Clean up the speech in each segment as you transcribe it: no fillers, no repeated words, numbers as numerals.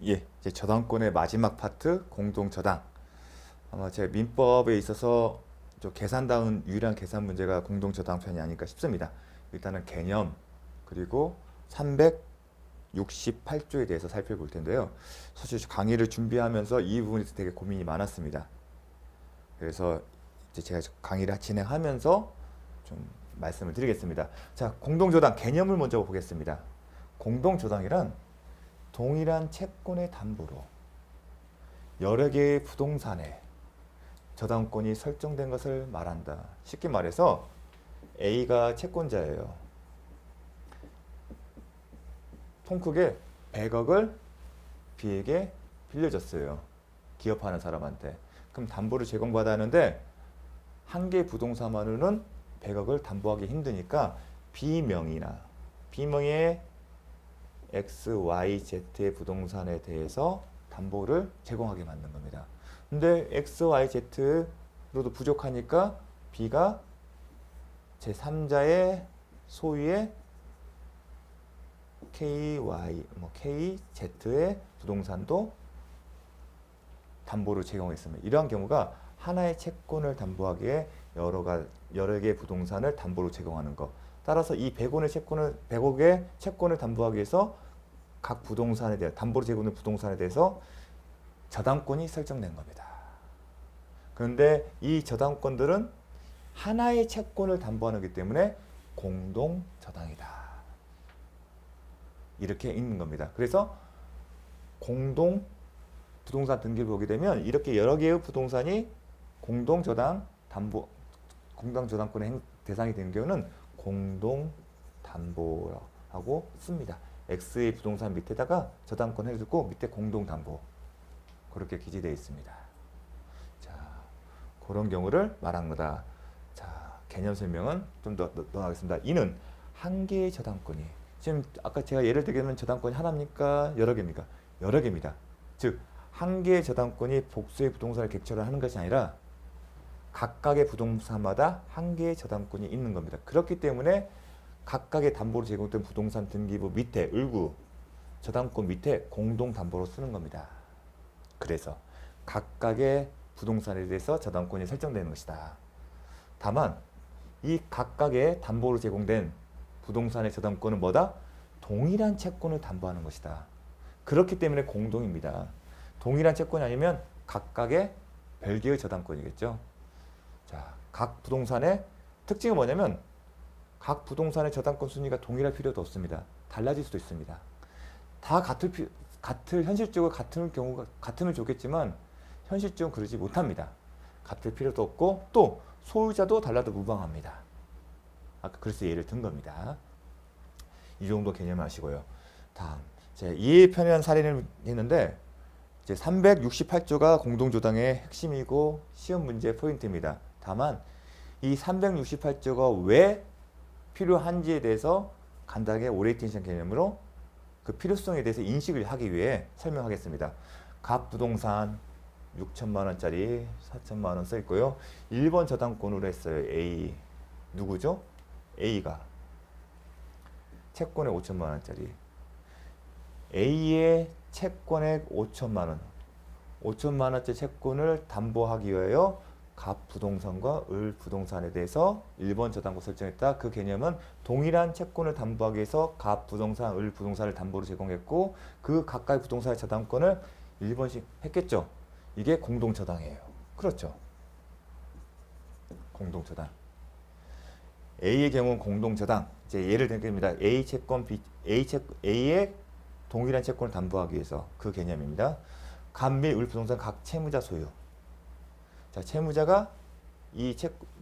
예, 이제 저당권의 마지막 파트 공동저당. 아마 제 민법에 있어서 좀 계산다운 유일한 계산 문제가 공동저당편이 아닐까 싶습니다. 일단은 개념 그리고 368조에 대해서 살펴볼 텐데요. 사실 강의를 준비하면서 이 부분에 대해서 되게 고민이 많았습니다. 그래서 이제 제가 강의를 진행하면서 좀 말씀을 드리겠습니다. 자, 공동저당 개념을 먼저 보겠습니다. 공동저당이란 동일한 채권의 담보로 여러 개의 부동산에 저당권이 설정된 것을 말한다. 쉽게 말해서 A가 채권자예요. 통 크게 100억을 B에게 빌려줬어요. 기업하는 사람한테. 그럼 담보를 제공받았는데 한 개의 부동산만으로는 100억을 담보하기 힘드니까 B명의 X, Y, Z의 부동산에 대해서 담보를 제공하게 만든 겁니다. 근데 X, Y, Z로도 부족하니까 B가 제3자의 소유의 K, Y, K, Z의 부동산도 담보를 제공했습니다. 이러한 경우가 하나의 채권을 담보하기에 여러 개의 부동산을 담보로 제공하는 것. 따라서 이 100억의 채권을 담보하기 위해서 각 부동산에 대해 담보로 제공된 부동산에 대해서 저당권이 설정된 겁니다. 그런데 이 저당권들은 하나의 채권을 담보하는 거기 때문에 공동 저당이다. 이렇게 있는 겁니다. 그래서 공동 부동산 등기를 보게 되면 이렇게 여러 개의 부동산이 공동 저당권의 대상이 되는 경우는 공동 담보라고 씁니다. X의 부동산 밑에다가 저당권 해주고 밑에 공동 담보 그렇게 기재되어 있습니다. 자, 그런 경우를 말한 거다. 자, 개념 설명은 좀 더 하겠습니다. 이는 한 개의 저당권이 지금 아까 제가 예를 들면 저당권이 하나입니까? 여러 개입니까? 여러 개입니다. 즉, 한 개의 저당권이 복수의 부동산을 객체로 하는 것이 아니라 각각의 부동산마다 한 개의 저당권이 있는 겁니다. 그렇기 때문에 각각의 담보로 제공된 부동산 등기부 밑에 을구 저당권 밑에 공동 담보로 쓰는 겁니다. 그래서 각각의 부동산에 대해서 저당권이 설정되는 것이다. 다만 이 각각의 담보로 제공된 부동산의 저당권은 뭐다? 동일한 채권을 담보하는 것이다. 그렇기 때문에 공동입니다. 동일한 채권이 아니면 각각의 별개의 저당권이겠죠. 자, 각 부동산의 특징은 뭐냐면 각 부동산의 저당권 순위가 동일할 필요도 없습니다. 달라질 수도 있습니다. 다 현실적으로 같으면 좋겠지만 현실적으로 그러지 못합니다. 같을 필요도 없고 또 소유자도 달라도 무방합니다. 아까 그래서 예를 든 겁니다. 이 정도 개념을 아시고요. 다음, 제 이해 편리한 사례를 했는데 이제 368조가 공동조당의 핵심이고 시험 문제 포인트입니다. 다만 이 368조가 왜 필요한지에 대해서 간단하게 오리엔테이션 개념으로 그 필요성에 대해서 인식을 하기 위해 설명하겠습니다. 각 부동산 6천만 원짜리 4천만 원 써 있고요. 1번 저당권으로 했어요. A 누구죠? A가 채권액 5천만 원짜리 A의 채권액 5천만 원 5천만 원짜리 채권을 담보하기 위하여 갑 부동산과 을 부동산에 대해서 1번 저당권 설정했다. 그 개념은 동일한 채권을 담보하기 위해서 갑 부동산, 을 부동산을 담보로 제공했고 그 각각의 부동산의 저당권을 1번씩 했겠죠. 이게 공동저당이에요. 그렇죠. 공동저당. A의 경우는 공동저당. 이제 예를 들겠습니다. A의 동일한 채권을 담보하기 위해서 그 개념입니다. 갑 및 을 부동산 각 채무자 소유. 자, 채무자가 이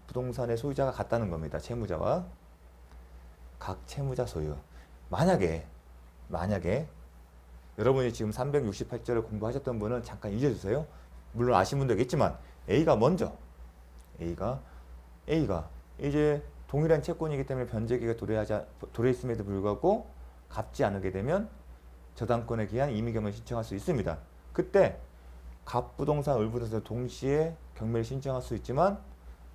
부동산의 소유자가 같다는 겁니다. 채무자와 각 채무자 소유. 만약에 여러분이 지금 368조를 공부하셨던 분은 잠깐 잊어주세요. 물론 아신 분도 있겠지만 A가 이제 동일한 채권이기 때문에 변제기가 도래했음에도 불구하고 갚지 않게 되면 저당권에 기한 임의경매를 신청할 수 있습니다. 그때 갑부동산, 을부동산 동시에 경매를 신청할 수 있지만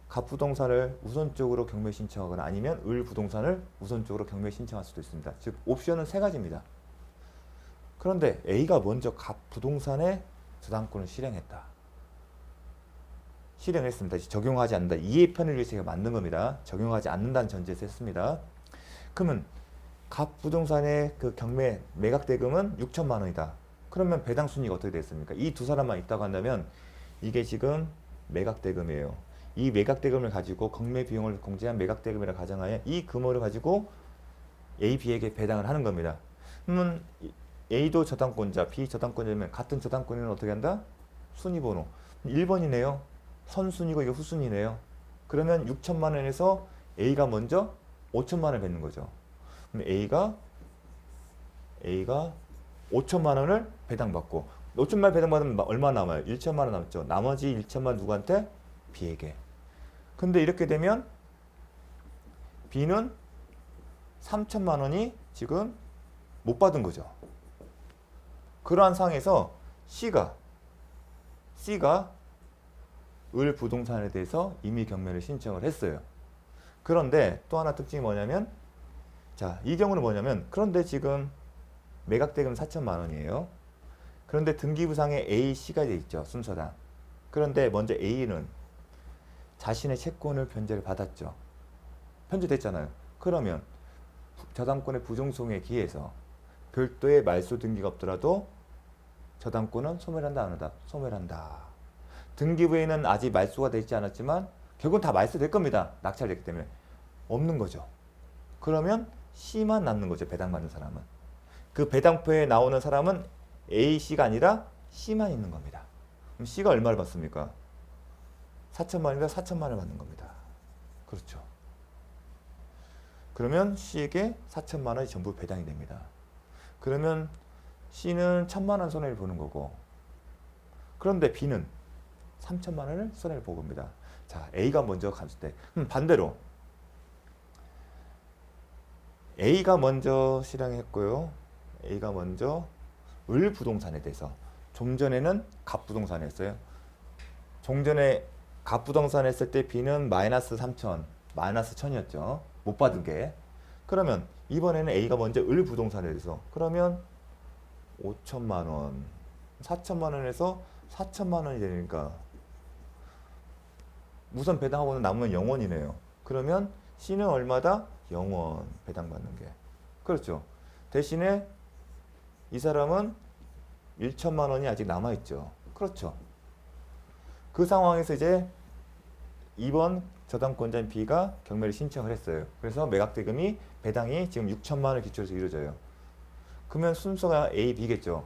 갑부동산을 우선적으로 경매 신청하거나 아니면 을부동산을 우선적으로 경매 신청할 수도 있습니다. 즉 옵션은 세 가지입니다. 그런데 A가 먼저 갑 부동산에 저당권을 실행했다. 실행했습니다. 적용하지 않는다. 이해 편의를 위해서 제가 만든 겁니다. 적용하지 않는다는 전제에서 했습니다. 그러면 갑 부동산의 그 경매 매각 대금은 6천만 원이다. 그러면 배당 순위가 어떻게 됐습니까? 이 두 사람만 있다고 한다면 이게 지금 매각 대금이에요. 이 매각 대금을 가지고 경매 비용을 공제한 매각 대금이라 가정하에 이 금액을 가지고 A, B에게 배당을 하는 겁니다. 그러면 A도 저당권자, B 저당권자면 같은 저당권자는 어떻게 한다? 순위번호 1번이네요. 선순위고 이거 후순위네요. 그러면 6천만 원에서 A가 먼저 5천만 원을 뱉는 거죠. 그럼 A가 5천만 원을 배당받고 5천만 원 배당받으면 얼마 남아요? 1천만 원 남죠. 나머지 1천만 원 누구한테? B에게. 근데 이렇게 되면 B는 3천만 원이 지금 못 받은 거죠. 그러한 상황에서 C가 을 부동산에 대해서 이미 경매를 신청을 했어요. 그런데 또 하나 특징이 뭐냐면 자, 이 경우는 뭐냐면 그런데 지금 매각 대금 4천만 원이에요. 그런데 등기부상에 A, C가 돼 있죠. 순서상. 그런데 먼저 A는 자신의 채권을 변제를 받았죠. 변제됐잖아요. 그러면 저당권의 부정송에 기해서 별도의 말소 등기가 없더라도 저당권은 소멸한다 안 한다? 소멸한다. 등기부에는 아직 말소가 되지 않았지만 결국은 다 말소될 겁니다. 낙찰됐기 때문에. 없는 거죠. 그러면 C만 남는 거죠. 배당받는 사람은. 그 배당표에 나오는 사람은 A, C가 아니라 C만 있는 겁니다. 그럼 C가 얼마를 받습니까? 4천만 원이다. 4천만 원을 받는 겁니다. 그렇죠. 그러면 C에게 4천만 원이 전부 배당이 됩니다. 그러면 C는 1,000만 원 손해를 보는 거고 그런데 B는 3천만 원을 손해를 보는 겁니다. 자, A가 먼저 갔을 때 반대로 A가 먼저 실행했고요. A가 먼저 을 부동산에 대해서 좀 전에는 갑 부동산 했어요. 좀 전에 갑 부동산 했을 때 B는 마이너스 3천, 마이너스 1,000이었죠. 못 받은 게. 그러면 이번에는 A가 먼저 을 부동산에 대해서 그러면 5천만 원, 4천만 원에서 4천만 원이 되니까 우선 배당하고는 남으면 0원이네요. 그러면 C는 얼마다? 0원 배당받는 게. 그렇죠. 대신에 이 사람은 1천만 원이 아직 남아있죠. 그렇죠. 그 상황에서 이제 2번 저당권자인 B가 경매를 신청을 했어요. 그래서 매각대금이 배당이 지금 6천만 원을 기초로 해서 이루어져요. 그러면 순서가 A, B겠죠.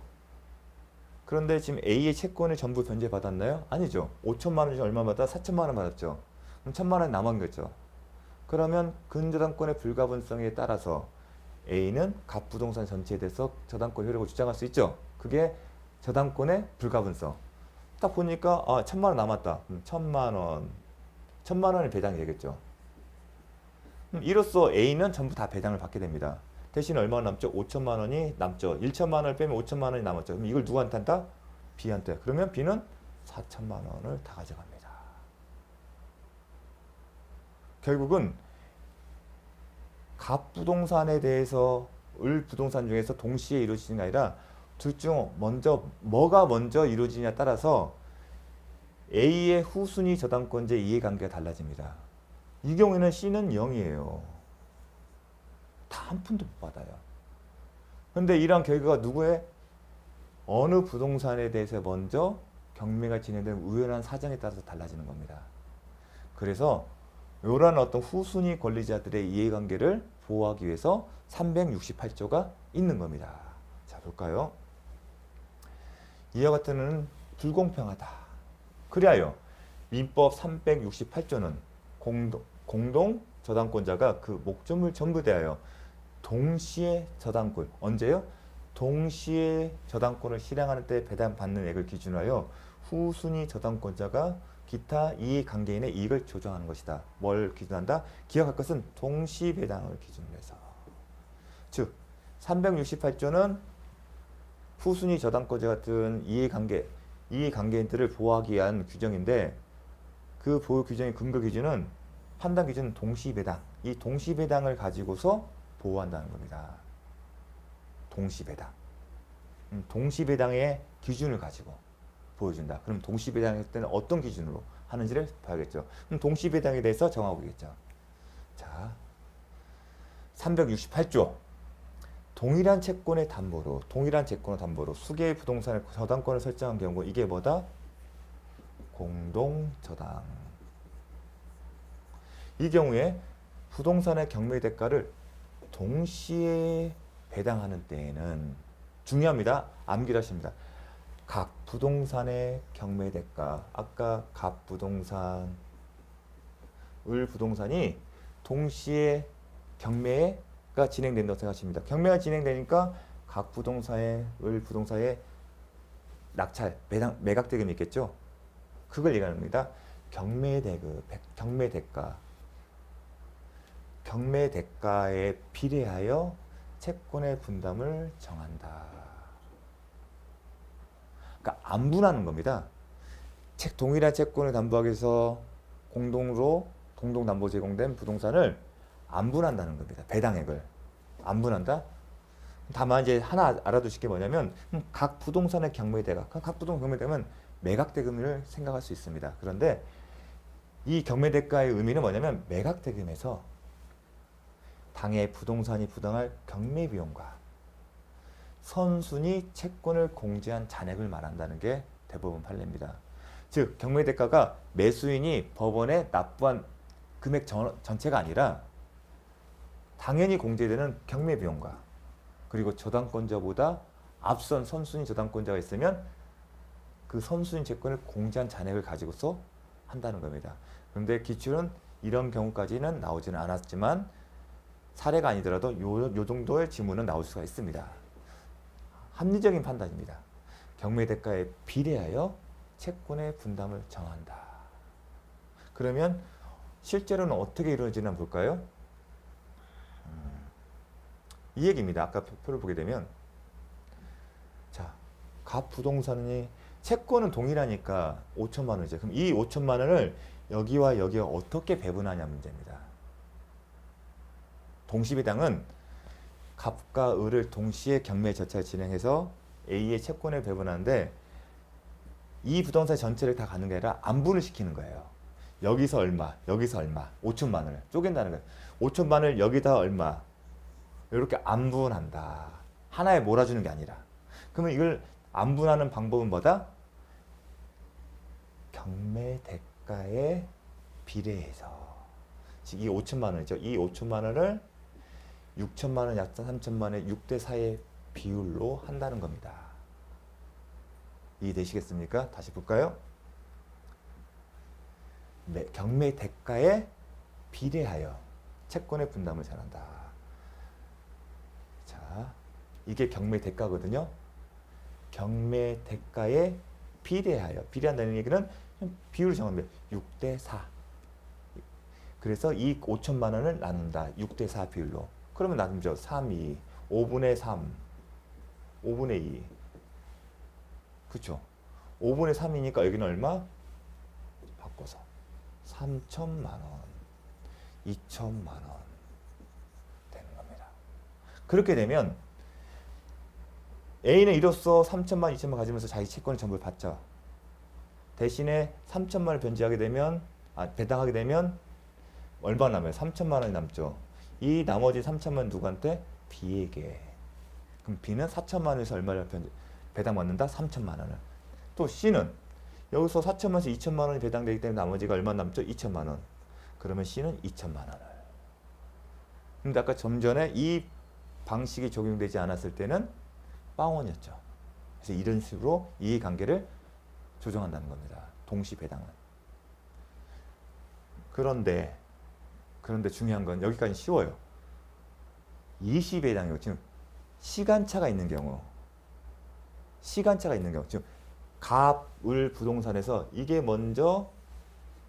그런데 지금 A의 채권을 전부 변제받았나요? 아니죠. 5천만 원 중에 얼마 받아? 4천만 원 받았죠. 그럼 1천만 원이 남았겠죠. 그러면 근저당권의 불가분성에 따라서 A는 갑 부동산 전체에 대해서 저당권 효력을 주장할 수 있죠. 그게 저당권의 불가분성. 딱 보니까 1,000만 원 남았다. 1,000만 원이 배당이 되겠죠. 이로써 A는 전부 다 배당을 받게 됩니다. 대신 얼마 남죠? 5천만 원이 남죠. 1천만 원을 빼면 5천만 원이 남았죠. 그럼 이걸 누구한테 한다? B한테. 그러면 B는 4천만 원을 다 가져갑니다. 결국은 갑 부동산에 대해서 을 부동산 중에서 동시에 이루어지는 게 아니라 둘 중 뭐가 먼저 이루어지냐에 따라서 A의 후순위 저당권자 이해관계가 달라집니다. 이 경우에는 C는 0이에요. 다 한 푼도 못 받아요. 그런데 이러한 결과가 누구의 어느 부동산에 대해서 먼저 경매가 진행된 우연한 사정에 따라서 달라지는 겁니다. 그래서 이러한 어떤 후순위 권리자들의 이해관계를 보호하기 위해서 368조가 있는 겁니다. 자, 볼까요? 이와 같은 불공평하다. 그리하여 민법 368조는 공동 저당권자가 그 목적물 전부 대하여 동시에 저당권, 언제요? 동시에 저당권을 실행하는 때 배당받는 액을 기준하여 후순위 저당권자가 기타 이해관계인의 이익을 조정하는 것이다. 뭘 기준한다? 기억할 것은 동시배당을 기준으로 해서. 즉 368조는 후순위 저당권자 같은 이해관계인들을 보호하기 위한 규정인데 그 보호 규정의 근거 기준은 판단 기준은 동시배당. 이 동시배당을 가지고서 보호한다는 겁니다. 동시배당. 동시배당의 기준을 가지고 보여준다. 그럼 동시배당할 때는 어떤 기준으로 하는지를 봐야겠죠. 그럼 동시배당에 대해서 정하고겠죠. 자, 368조. 동일한 채권의 담보로 수개의 부동산의 저당권을 설정한 경우 이게 뭐다? 공동저당. 이 경우에 부동산의 경매 대가를 동시에 배당하는 때에는 중요합니다. 암기를 하십니다. 각 부동산의 경매 대가, 아까 갑 부동산, 을 부동산이 동시에 경매가 진행된다고 생각하십니다. 경매가 진행되니까 각 부동산의 을 부동산의 낙찰, 배당, 매각 대금이 있겠죠. 그걸 얘기하는 겁니다. 경매 대금, 경매 대가. 경매 대가에 비례하여 채권의 분담을 정한다. 그러니까 안분하는 겁니다. 동일한 채권을 담보하기 위해서 공동으로 공동담보 제공된 부동산을 안분한다는 겁니다. 배당액을 안분한다. 다만 이제 하나 알아두실 게 뭐냐면 각 부동산의 경매대가, 각 부동산 경매대면 매각대금을 생각할 수 있습니다. 그런데 이 경매대가의 의미는 뭐냐면 매각대금에서 당해 부동산이 부담할 경매비용과 선순위 채권을 공제한 잔액을 말한다는 게 대법원 판례입니다. 즉 경매대가가 매수인이 법원에 납부한 금액 전체가 아니라 당연히 공제되는 경매비용과 그리고 저당권자보다 앞선 선순위 저당권자가 있으면 그 선순위 채권을 공제한 잔액을 가지고서 한다는 겁니다. 그런데 기출은 이런 경우까지는 나오지는 않았지만 사례가 아니더라도 요 정도의 지문은 나올 수가 있습니다. 합리적인 판단입니다. 경매대가에 비례하여 채권의 분담을 정한다. 그러면 실제로는 어떻게 이루어지나 볼까요? 이 얘기입니다. 아까 표를 보게 되면 자, 갑 부동산이 채권은 동일하니까 5천만 원이죠. 그럼 이 5천만 원을 여기와 여기와 어떻게 배분하냐 문제입니다. 동시배당은 갑과 을을 동시에 경매 절차를 진행해서 A의 채권을 배분하는데 이 부동산 전체를 다 가는 게 아니라 안분을 시키는 거예요. 여기서 얼마, 여기서 얼마, 5천만 원을 쪼갠다는 거예요. 5천만 원을 여기다 얼마, 이렇게 안분한다. 하나에 몰아주는 게 아니라. 그러면 이걸 안분하는 방법은 뭐다? 경매 대가에 비례해서. 즉 이 5천만 원이죠. 이 5천만 원을 6천만 원, 약 3천만 원의 6대 4의 비율로 한다는 겁니다. 이해되시겠습니까? 다시 볼까요? 경매 대가에 비례하여 채권의 분담을 잘한다. 자, 이게 경매 대가거든요. 경매 대가에 비례한다는 얘기는 비율을 정합니다. 6대 4. 그래서 이 5천만 원을 나눈다. 6대 4 비율로. 그러면 나누죠. 3, 2, 5분의 3, 5분의 2. 그쵸? 5분의 3이니까 여기는 얼마? 바꿔서 3천만 원, 2천만 원 되는 겁니다. 그렇게 되면 A는 이로써 3천만, 2천만 가지면서 자기 채권을 전부 받죠. 대신에 3천만을 변제하게 되면, 배당하게 되면 얼마 남아요? 3천만 원이 남죠. 이 나머지 3천만 누구한테? B에게. 그럼 B는 4천만 원에서 얼마를 배당받는다? 3천만 원을. 또 C는 여기서 4천만 원에서 2천만 원이 배당되기 때문에 나머지가 얼마 남죠? 2천만 원. 그러면 C는 2천만 원을. 근데 아까 좀 전에 이 방식이 적용되지 않았을 때는 빵원이었죠. 그래서 이런 식으로 이해관계를 조정한다는 겁니다. 동시 배당은. 그런데 중요한 건 여기까지 쉬워요. 일시배당이요. 지금 시간차가 있는 경우 지금 갑, 을 부동산에서 이게 먼저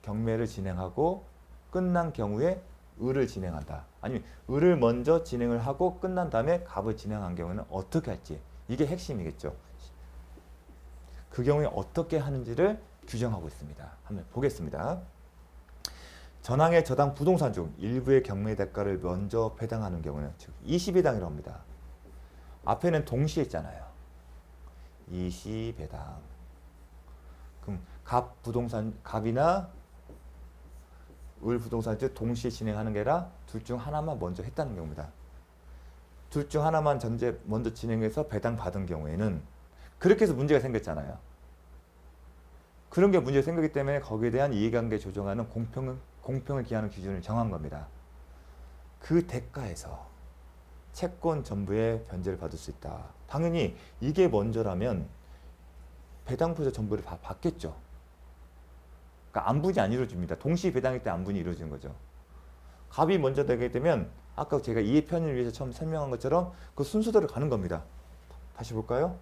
경매를 진행하고 끝난 경우에 을을 진행한다. 아니면 을을 먼저 진행을 하고 끝난 다음에 갑을 진행한 경우는 어떻게 할지. 이게 핵심이겠죠. 그 경우에 어떻게 하는지를 규정하고 있습니다. 한번 보겠습니다. 전항의 저당 부동산 중 일부의 경매 대가를 먼저 배당하는 경우는 즉 20배당이라고 합니다. 앞에는 동시에 있잖아요. 이시배당. 그럼 갑이나 을 부동산을 동시에 진행하는 게 아니라 둘 중 하나만 먼저 했다는 경우입니다. 둘 중 하나만 먼저 진행해서 배당 받은 경우에는 그렇게 해서 문제가 생겼잖아요. 그런 게 문제가 생기기 때문에 거기에 대한 이해관계 조정하는 공평을 기하는 기준을 정한 겁니다. 그 대가에서 채권 전부의 변제를 받을 수 있다. 당연히 이게 먼저라면 배당 부자 전부를 받겠죠. 그러니까 안분이 안 이루어집니다. 동시 배당일 때 안분이 이루어지는 거죠. 갑이 먼저 되게 되면 아까 제가 이해 편의를 위해서 처음 설명한 것처럼 그 순서대로 가는 겁니다. 다시 볼까요?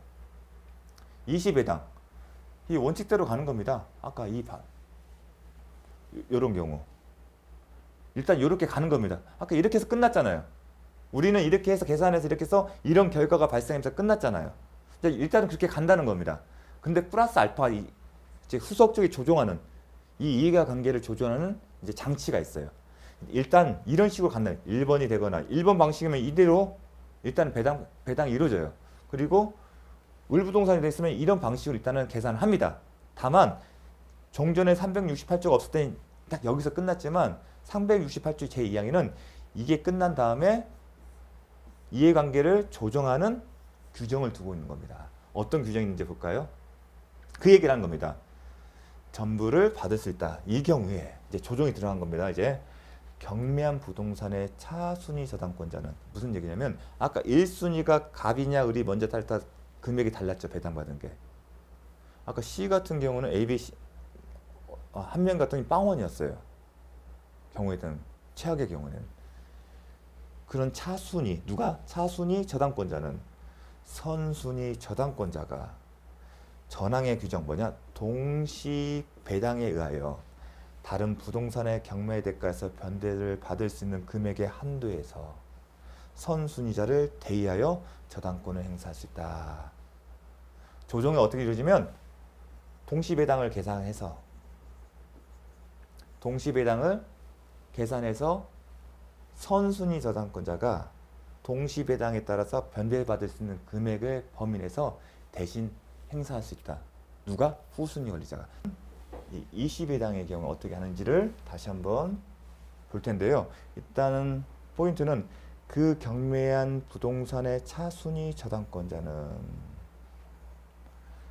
이시배당. 이 원칙대로 가는 겁니다. 아까 이런 경우. 일단 이렇게 가는 겁니다. 아까 이렇게 해서 끝났잖아요. 우리는 이렇게 해서 계산해서 이렇게 해서 이런 결과가 발생해서 끝났잖아요. 일단은 그렇게 간다는 겁니다. 근데 플러스 알파 이제 후속적이 조종하는 이 이해관계를 조정하는 이제 장치가 있어요. 일단 이런 식으로 간다. 1번이 되거나 1번 방식이면 이대로 일단 배당이 이루어져요. 그리고 을부동산이 됐으면 이런 방식으로 일단은 계산을 합니다. 다만 종전에 368조가 없을 때 딱 여기서 끝났지만 368조 제2항에는 이게 끝난 다음에 이해관계를 조정하는 규정을 두고 있는 겁니다. 어떤 규정이 있는지 볼까요? 그 얘기를 하는 겁니다. 전부를 받을 수 있다. 이 경우에 이제 조정이 들어간 겁니다. 이제 경매한 부동산의 차순위 저당권자는 무슨 얘기냐면 아까 1순위가 갑이냐 을이 먼저 탈다 금액이 달랐죠. 배당받은 게. 아까 C 같은 경우는 A, B, C 한 명 같은 경우는 빵원이었어요. 경우에는 최악의 경우는 그런 차순위 누가? 차순위 저당권자는 선순위 저당권자가 전항의 규정 뭐냐? 동시 배당에 의하여 다른 부동산의 경매 대가에서 변제를 받을 수 있는 금액의 한도에서 선순위자를 대의하여 저당권을 행사할 수 있다. 조정이 어떻게 이루어지면 동시배당을 계산해서 선순위 저당권자가 동시배당에 따라서 변제받을 수 있는 금액을 범위 내서 대신 행사할 수 있다. 누가? 후순위 권리자가. 이 이시배당의 경우 어떻게 하는지를 다시 한번 볼 텐데요. 일단은 포인트는 그 경매한 부동산의 차순위 저당권자는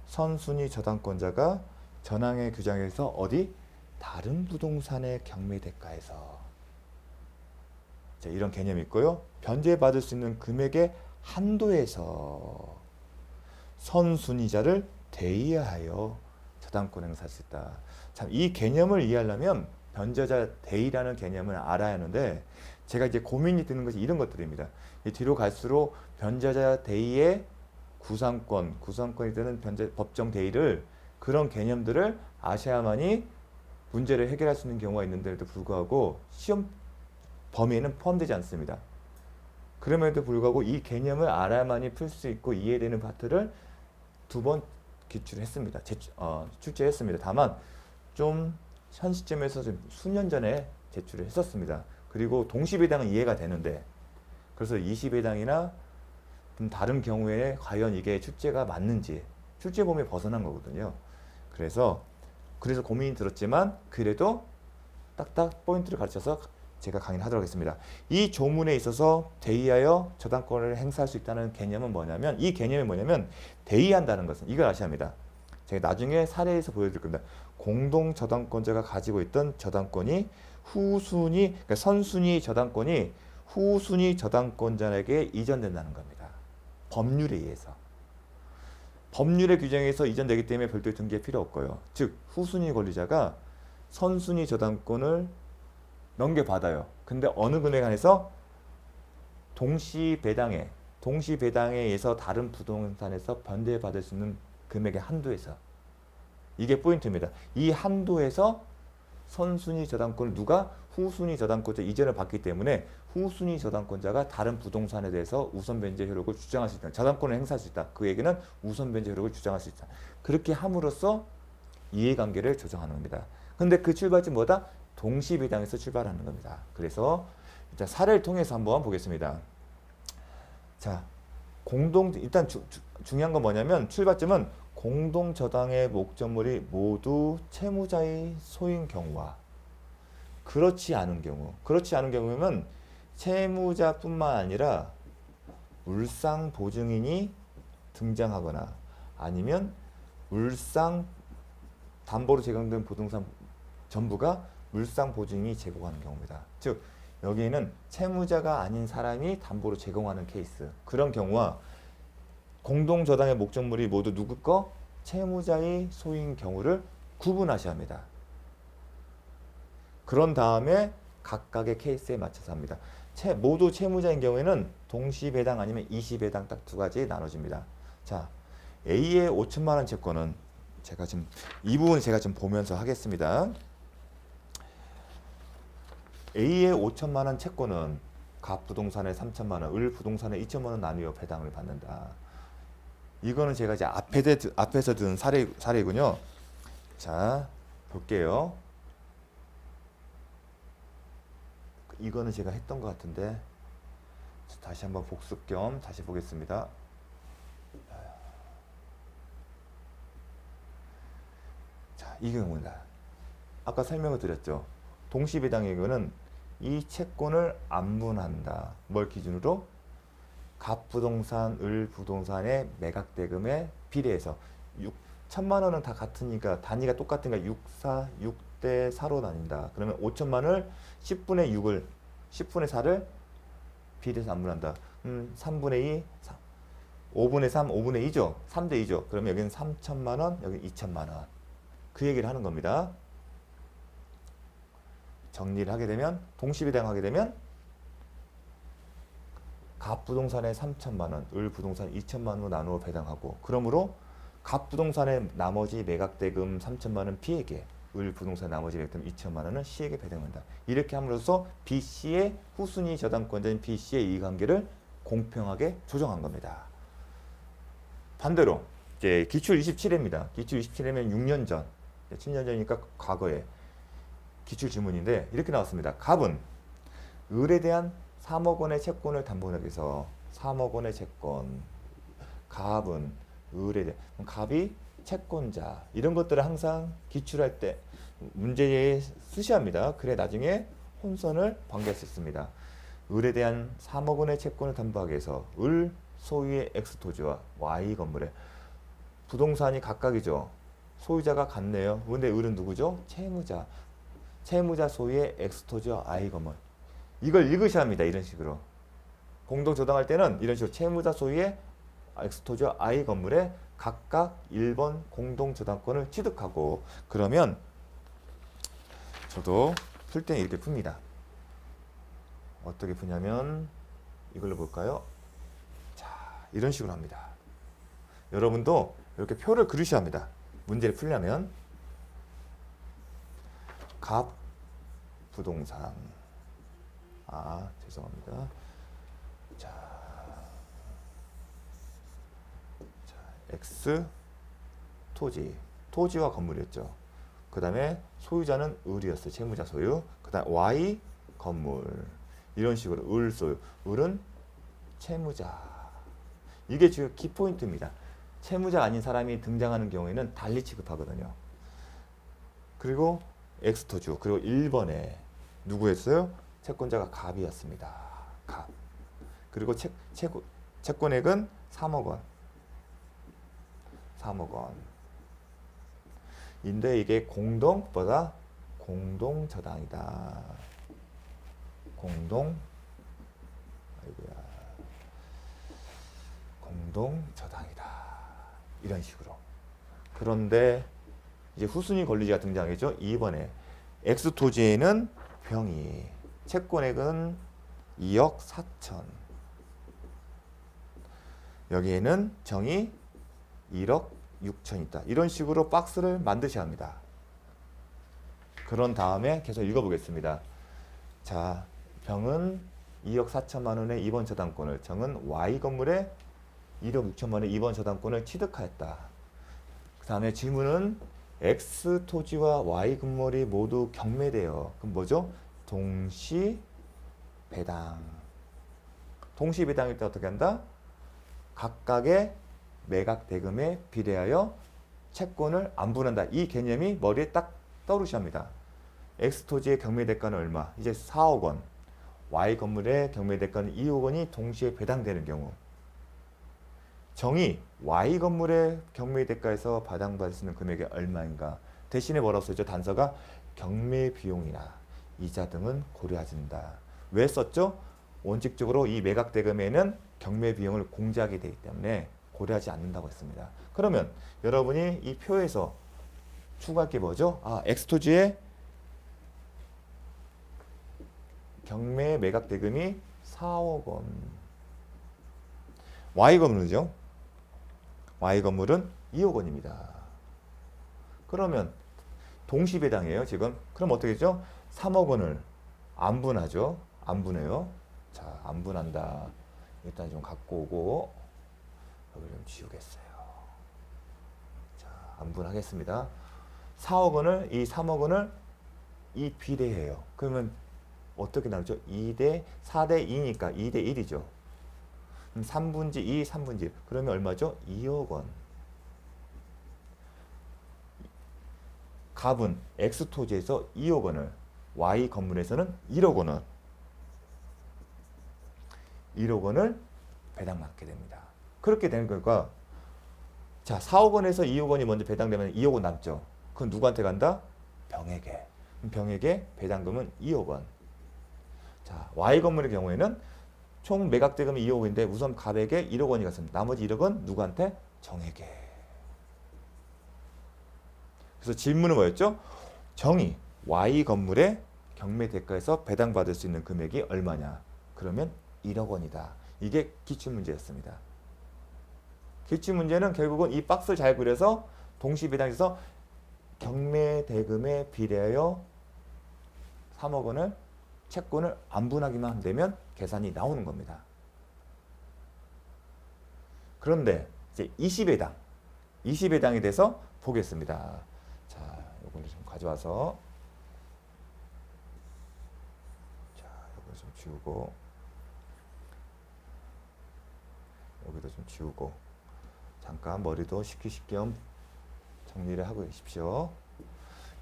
선순위 저당권자가 전항의 규정에서 어디? 다른 부동산의 경매 대가에서 자, 이런 개념이 있고요. 변제받을 수 있는 금액의 한도에서 선순위자를 대의하여 저당권 행사할 수 있다. 참, 이 개념을 이해하려면 변제자 대의라는 개념을 알아야 하는데 제가 이제 고민이 드는 것이 이런 것들입니다. 뒤로 갈수록 변제자 대의의 구상권이 되는 법정 대의를 그런 개념들을 아셔야만이 문제를 해결할 수 있는 경우가 있는데도 불구하고 시험 범위에는 포함되지 않습니다. 그럼에도 불구하고 이 개념을 알아야만이 풀 수 있고 이해되는 파트를 2번 기출했습니다. 출제했습니다. 다만 좀 현 시점에서 좀 수년 전에 제출을 했었습니다. 그리고 동시배당은 이해가 되는데 그래서 이시배당이나 좀 다른 경우에 과연 이게 출제가 맞는지 출제 범위에 벗어난 거거든요. 그래서 고민이 들었지만 그래도 딱딱 포인트를 가르쳐서 제가 강의를 하도록 하겠습니다. 이 조문에 있어서 대의하여 저당권을 행사할 수 있다는 개념은 뭐냐면 이 개념이 뭐냐면 대의한다는 것은 이걸 아셔야 합니다. 제가 나중에 사례에서 보여드릴 겁니다. 공동 저당권자가 가지고 있던 저당권이 그러니까 선순위 저당권이 후순위 저당권자에게 이전된다는 겁니다. 법률에 의해서. 법률의 규정에서 이전되기 때문에 별도의 등기가 필요 없고요. 즉 후순위 권리자가 선순위 저당권을 넘겨받아요. 근데 어느 금액 안에서 동시배당에 의해서 다른 부동산에서 변제받을 수 있는 금액의 한도에서 이게 포인트입니다. 이 한도에서 선순위 저당권을 누가? 후순위 저당권자 이전을 받기 때문에 후순위 저당권자가 다른 부동산에 대해서 우선 변제 효력을 주장할 수 있다. 저당권을 행사할 수 있다. 그 얘기는 우선 변제 효력을 주장할 수 있다. 그렇게 함으로써 이해관계를 조정하는 겁니다. 근데 그 출발지 뭐다? 동시배당에서 출발하는 겁니다. 그래서 일단 사례를 통해서 한번 보겠습니다. 자, 일단 중요한 건 뭐냐면 출발점은 공동 저당의 목적물이 모두 채무자의 소유인 경우와 그렇지 않은 경우면 채무자뿐만 아니라 울상 보증인이 등장하거나 아니면 울상 담보로 제공된 부동산 전부가 울상 보증인이 제공하는 경우입니다. 즉 여기에는 채무자가 아닌 사람이 담보로 제공하는 케이스, 그런 경우와 공동 저당의 목적물이 모두 누구 거? 채무자의 소유인 경우를 구분하셔야 합니다. 그런 다음에 각각의 케이스에 맞춰서 합니다. 모두 채무자인 경우에는 동시배당 아니면 이시배당 딱 두 가지 나눠집니다. 자, A의 5천만 원 채권은 제가 지금 이 부분 제가 좀 보면서 하겠습니다. A의 5천만 원 채권은 갑부동산에 3천만 원, 을부동산에 2천만 원 나누어 배당을 받는다. 이거는 제가 이제 앞에서 든 사례군요. 자, 볼게요. 이거는 제가 했던 것 같은데 다시 한번 복습 겸 다시 보겠습니다. 자, 이 경우입니다. 아까 설명을 드렸죠. 동시배당의 경우는 이 채권을 안분한다. 뭘 기준으로? 갑부동산, 을부동산의 매각대금에 비례해서 6천만 원은 다 같으니까 단위가 똑같으니까 6대 4로 나뉜다. 그러면 5천만 원을 10분의 4를 비례해서 안분한다. 3분의 2, 5분의 3, 5분의 2죠. 3대 2죠. 그러면 여기는 3천만 원, 여기 2천만 원. 그 얘기를 하는 겁니다. 정리를 하게 되면 동시배당 하게 되면 갑부동산에 3천만 원, 을부동산 2천만 원으로 나누어 배당하고, 그러므로 갑부동산의 나머지 매각대금 3천만 원 B에게, 을부동산 나머지 매각대금 2천만 원은 C에게 배당한다. 이렇게 함으로써 B씨의 후순위 저당권자인 B씨의 이해관계를 공평하게 조정한 겁니다. 반대로 이제 기출 27회입니다. 기출 27회면 6년 전, 7년 전이니까 과거에 기출 질문인데 이렇게 나왔습니다. 갑은 을에 대한 3억 원의 채권을 담보하기 위해서 3억 원의 채권, 갑은 을에 대한, 갑이 채권자, 이런 것들을 항상 기출할 때 문제에 쓰셔야 합니다. 그래 나중에 혼선을 방지할 수 있습니다. 을에 대한 3억 원의 채권을 담보하기 위해서 을 소유의 X토지와 Y 건물에 부동산이 각각이죠. 소유자가 같네요. 근데 을은 누구죠? 채무자. 채무자 소유의 X토지와 I 건물. 이걸 읽으셔야 합니다. 이런 식으로. 공동 저당할 때는 이런 식으로 채무자 소유의 X토지와 I 건물에 각각 1번 공동 저당권을 취득하고, 그러면 저도 풀 때는 이렇게 풉니다. 어떻게 푸냐면 이걸로 볼까요? 자, 이런 식으로 합니다. 여러분도 이렇게 표를 그리셔야 합니다. 문제를 풀려면. 갑 부동산, 죄송합니다. 자, X 토지와 건물이었죠. 그 다음에 소유자는 을이었어요. 채무자 소유. 그 다음 Y 건물. 이런 식으로 을 소유. 을은 채무자. 이게 지금 키포인트입니다. 채무자 아닌 사람이 등장하는 경우에는 달리 취급하거든요. 그리고 X토주. 그리고 1번에 누구였어요? 채권자가 갑이었습니다. 갑. 그리고 채권액은 3억 원. 3억 원. 인데 이게 공동 저당이다. 공동 저당이다. 이런 식으로. 그런데 이제 후순위 권리자가 등장하겠죠. 2번에 X토지에는 병이, 채권액은 2억 4천, 여기에는 정이 1억 6천 있다. 이런 식으로 박스를 만드셔야 합니다. 그런 다음에 계속 읽어보겠습니다. 자, 병은 2억 4천만 원의 2번 저당권을, 정은 Y 건물에 1억 6천만 원의 2번 저당권을 취득하였다. 그 다음에 질문은 X 토지와 Y 건물이 모두 경매되어, 그럼 뭐죠? 동시 배당. 동시 배당일 때 어떻게 한다? 각각의 매각 대금에 비례하여 채권을 안분한다. 이 개념이 머리에 딱 떠오르셔야 합니다. X 토지의 경매 대가는 얼마? 이제 4억 원. Y 건물의 경매 대가는 2억 원이 동시에 배당되는 경우. 정의 Y 건물의 경매 대가에서 배당받을 수 있는 금액이 얼마인가? 대신에 뭐라고 써있죠? 단서가 경매 비용이나 이자 등은 고려하진다. 왜 썼죠? 원칙적으로 이 매각 대금에는 경매 비용을 공제하게 되기 때문에 고려하지 않는다고 했습니다. 그러면 여러분이 이 표에서 추가할 게 뭐죠? X토지의 경매 매각 대금이 4억 원. Y 건물이죠. Y 건물은 2억 원입니다. 그러면 동시배당이에요, 지금. 그럼 어떻게 되죠? 3억 원을 안분하죠. 안분해요. 자, 안분한다. 일단 좀 갖고 오고 여기 좀 지우겠어요. 자, 안분하겠습니다. 4억 원을 이 3억 원을 이 비례해요. 그러면 어떻게 나오죠? 2대 4대 2니까 2대 1이죠. 3분지 2, 3분지 1. 그러면 얼마죠? 2억 원. 값은 X 토지에서 2억 원을, Y 건물에서는 1억 원을, 1억 원을 배당받게 됩니다. 그렇게 되는 거니까 자, 4억 원에서 2억 원이 먼저 배당되면 2억 원 남죠. 그건 누구한테 간다? 병에게. 병에게 배당금은 2억 원. 자, Y 건물의 경우에는 총 매각 대금이 2억 원인데 우선 갑에게 1억 원이 갔습니다. 나머지 1억 원 누구한테? 정에게. 그래서 질문은 뭐였죠? 정의 Y 건물의 경매 대가에서 배당받을 수 있는 금액이 얼마냐? 그러면 1억 원이다. 이게 기출문제였습니다. 기출문제는 결국은 이 박스를 잘 그려서 동시배당에서 경매 대금에 비례하여 3억 원을 채권을 안분하기만 되면 계산이 나오는 겁니다. 그런데 이제 20회당에 대해서 보겠습니다. 자, 이걸 좀 가져와서 자, 이걸 좀 지우고 여기도 좀 지우고 잠깐 머리도 식히실 겸 정리를 하고 계십시오.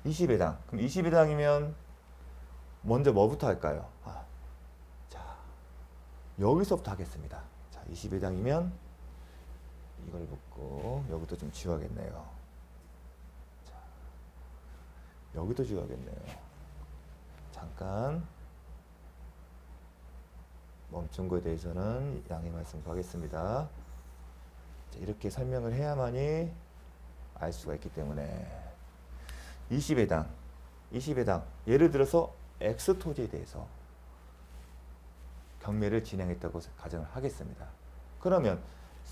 20회당. 그럼 20회당이면 먼저 뭐부터 할까요? 자, 여기서부터 하겠습니다. 자, 20회당이면 이걸 붙고 여기도 좀 지워야겠네요. 자, 여기도 지워야겠네요. 잠깐 멈춘 거에 대해서는 양해 말씀 구하겠습니다. 자, 이렇게 설명을 해야만이 알 수가 있기 때문에 20회당 예를 들어서 X 토지에 대해서 경매를 진행했다고 가정을 하겠습니다. 그러면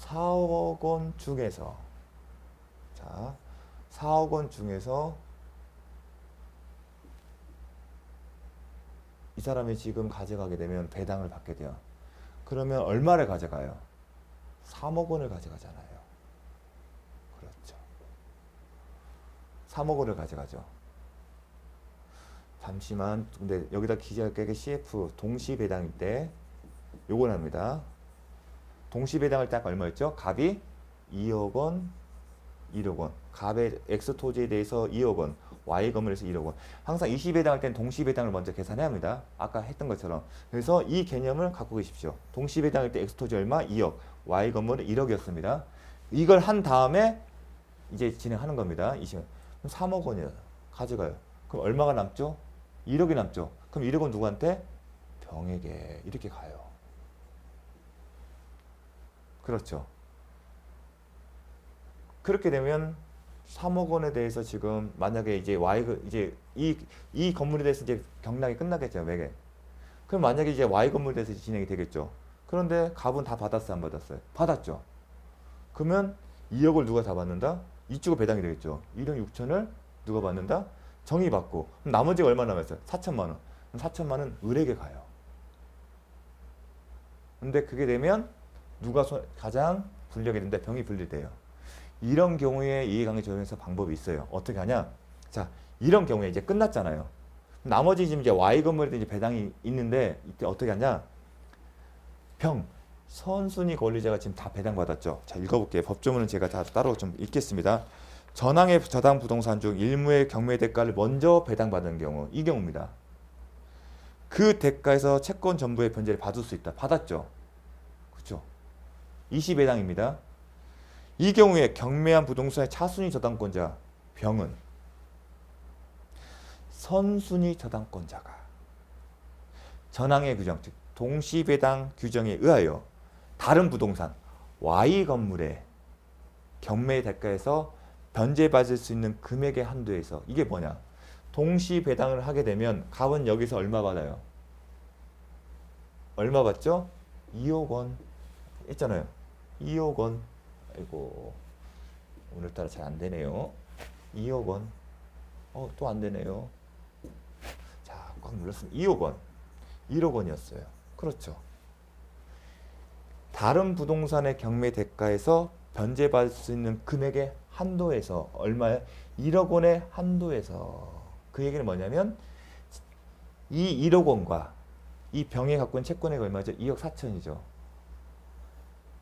4억 원 중에서 자, 4억 원 중에서 이 사람이 지금 가져가게 되면 배당을 받게 돼요. 그러면 얼마를 가져가요? 3억 원을 가져가잖아요. 그렇죠. 3억 원을 가져가죠. 잠시만. 근데 여기다 기재할게. CF 동시배당일 때 요걸 합니다. 동시배당을 딱 얼마였죠? 갑이 2억 원, 1억 원. 갑의 X 토지에 대해서 2억 원, Y 건물에서 1억 원. 항상 20배당 할 때는 동시배당을 먼저 계산해야 합니다. 아까 했던 것처럼. 그래서 이 개념을 갖고 계십시오. 동시배당일 때 X 토지 얼마? 2억. Y 건물은 1억이었습니다. 이걸 한 다음에 이제 진행하는 겁니다. 20원. 그럼 3억 원이요. 가져가요. 그럼 얼마가 남죠? 1억이 남죠. 그럼 1억은 누구한테? 병에게. 이렇게 가요. 그렇죠. 그렇게 되면 3억 원에 대해서 지금 만약에 이제 이제 이 건물에 대해서 이제 경락이 끝나겠죠. 매개. 그럼 만약에 이제 Y 건물에 대해서 진행이 되겠죠. 그런데 갑은 다 받았어요, 안 받았어요? 받았죠. 그러면 2억을 누가 다 받는다? 이쪽으로 배당이 되겠죠. 1억 6천을 누가 받는다? 정의 받고. 그럼 나머지가 얼마 남았어요? 4천만 원. 그럼 4천만 원 을에게 가요. 근데 그게 되면 누가 가장 불리하게 된다? 병이 분리돼요. 이런 경우에 이해관계 조정에서 방법이 있어요. 어떻게 하냐? 자, 이런 경우에 이제 끝났잖아요. 나머지 지금 이제 Y 건물에 이제 배당이 있는데 이때 어떻게 하냐? 병 선순위 권리자가 지금 다 배당받았죠. 자, 읽어볼게요. 법조문은 제가 다 따로 좀 읽겠습니다. 전항의 저당 부동산 중 일부의 경매 대가를 먼저 배당받은 경우, 이 경우입니다. 그 대가에서 채권 전부의 변제를 받을 수 있다. 받았죠. 그렇죠. 20배당입니다. 이 경우에 경매한 부동산의 차순위 저당권자 병은 선순위 저당권자가 전항의 규정, 즉 동시배당 규정에 의하여 다른 부동산 Y 건물의 경매 대가에서 변제받을 수 있는 금액의 한도에서, 이게 뭐냐? 동시 배당을 하게 되면 갑은 여기서 얼마 받아요? 얼마 받죠? 2억 원 했잖아요. 2억 원. 아이고, 오늘따라 잘 안 되네요. 2억 원. 또 안 되네요. 자, 꽉 눌렀습니다. 2억 원. 1억 원이었어요. 그렇죠. 다른 부동산의 경매 대가에서 변제받을 수 있는 금액의 한도에서 얼마에? 1억 원의 한도에서. 그 얘기는 뭐냐면 이 1억 원과 이 병에 갖고 있는 채권액이 얼마죠? 2억 4천이죠.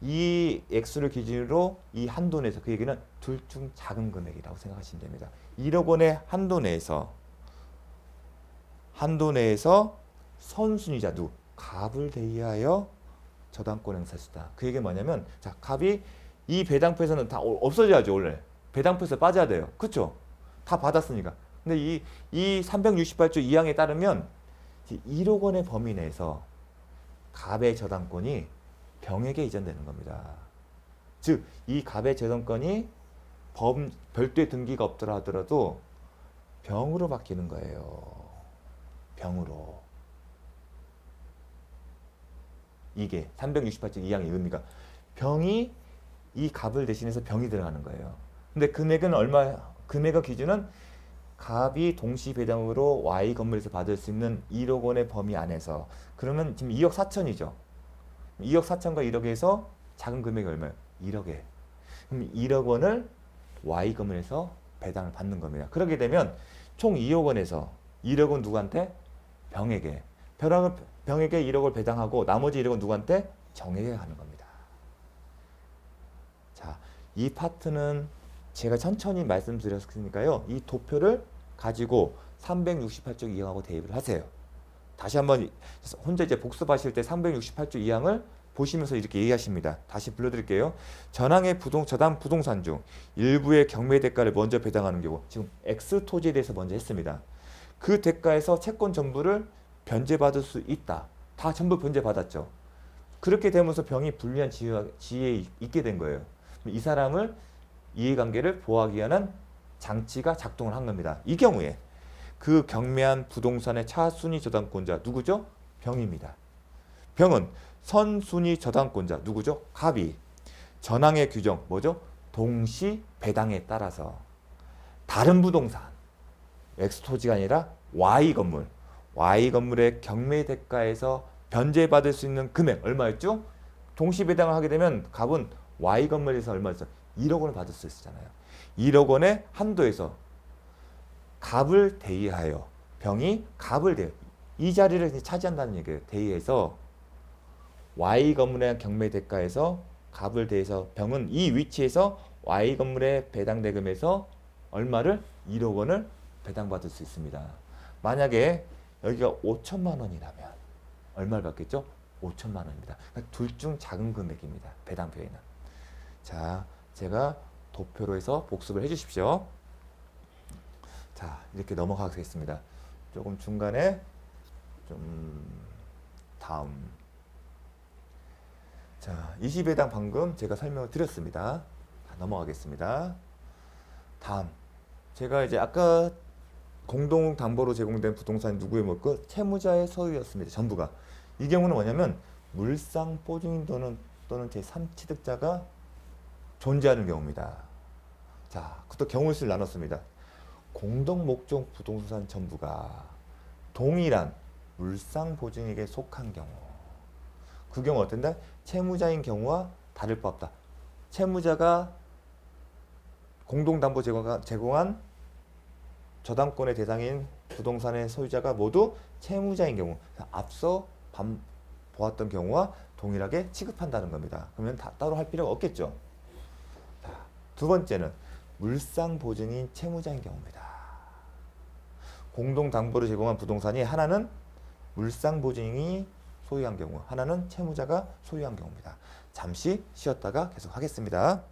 이 액수를 기준으로 이 한도 내에서, 그 얘기는 둘 중 작은 금액이라고 생각하시면 됩니다. 1억 원의 한도 내에서 선순위자 누 갑을 대의하여 저당권 행사할 수 있다. 그 얘기는 뭐냐면, 자, 갑이 이 배당표에서는 다 없어져야죠. 원래 배당표에서 빠져야 돼요. 그렇죠? 다 받았으니까. 근데 이 368조 2항에 따르면 1억 원의 범위 내에서 갑의 저당권이 병에게 이전되는 겁니다. 즉, 이 갑의 저당권이 별도의 등기가 없더라 하더라도 병으로 바뀌는 거예요. 병으로. 이게 368조 2항의 의미가, 병이 이 갑을 대신해서 병이 들어가는 거예요. 근데 금액은 얼마? 금액의 기준은 갑이 동시 배당으로 Y 건물에서 받을 수 있는 1억 원의 범위 안에서. 그러면 지금 2억 4천이죠. 2억 4천과 1억에서 작은 금액이 얼마예요? 1억에. 그럼 1억 원을 Y 건물에서 배당을 받는 겁니다. 그렇게 되면 총 2억 원에서 1억은 누구한테? 병에게. 병에게 1억을 배당하고 나머지 1억은 누구한테? 정에게 가는 겁니다. 자, 이 파트는 제가 천천히 말씀드렸으니까요. 이 도표를 가지고 368조 2항하고 대입을 하세요. 다시 한번 혼자 이제 복습하실 때 368조 2항을 보시면서 이렇게 얘기하십니다. 다시 불러드릴게요. 전항의 저당 부동산 중 일부의 경매 대가를 먼저 배당하는 경우, 지금 X 토지에 대해서 먼저 했습니다. 그 대가에서 채권 전부를 변제받을 수 있다. 다 전부 변제받았죠. 그렇게 되면서 병이 불리한 지위에 있게 된 거예요. 이 사람을, 이해관계를 보호하기 위한 장치가 작동을 한 겁니다. 이 경우에 그 경매한 부동산의 차순위 저당권자 누구죠? 병입니다. 병은 선순위 저당권자 누구죠? 갑이. 전항의 규정 뭐죠? 동시 배당에 따라서 다른 부동산 X 토지가 아니라 Y 건물의 경매 대가에서 변제받을 수 있는 금액 얼마였죠? 동시 배당을 하게 되면 갑은 Y 건물에서 얼마였죠? 1억 원을 받을 수 있었잖아요. 1억 원의 한도에서 갑을 대의하여, 병이 갑을 대의, 이 자리를 차지한다는 얘기예요. 대의해서 Y 건물의 경매 대가에서 갑을 대해서 병은 이 위치에서 Y 건물의 배당 대금에서 얼마를? 1억 원을 배당받을 수 있습니다. 만약에 여기가 5천만 원이라면 얼마를 받겠죠? 5천만 원입니다. 그러니까 둘 중 작은 금액입니다. 배당표에는. 자, 제가 도표로 해서 복습을 해 주십시오. 자, 이렇게 넘어가겠습니다. 조금 중간에 좀 다음. 자, 20회당 방금 제가 설명을 드렸습니다. 넘어가겠습니다. 다음. 제가 이제 아까 공동담보로 제공된 부동산 누구의 몫? 채무자의 소유였습니다. 전부가. 이 경우는 뭐냐면 물상 보증인 또는 제3취득자가 존재하는 경우입니다. 자, 그것도 경우수를 나눴습니다. 공동 목적 부동산 전부가 동일한 물상 보증에게 속한 경우. 그 경우 어떤다? 채무자인 경우와 다를 바 없다. 채무자가 공동담보 제공한 저당권의 대상인 부동산의 소유자가 모두 채무자인 경우, 앞서 보았던 경우와 동일하게 취급한다는 겁니다. 그러면 다 따로 할 필요가 없겠죠. 자, 두 번째는 물상 보증인 채무자인 경우입니다. 공동 담보를 제공한 부동산이 하나는 물상 보증인이 소유한 경우, 하나는 채무자가 소유한 경우입니다. 잠시 쉬었다가 계속 하겠습니다.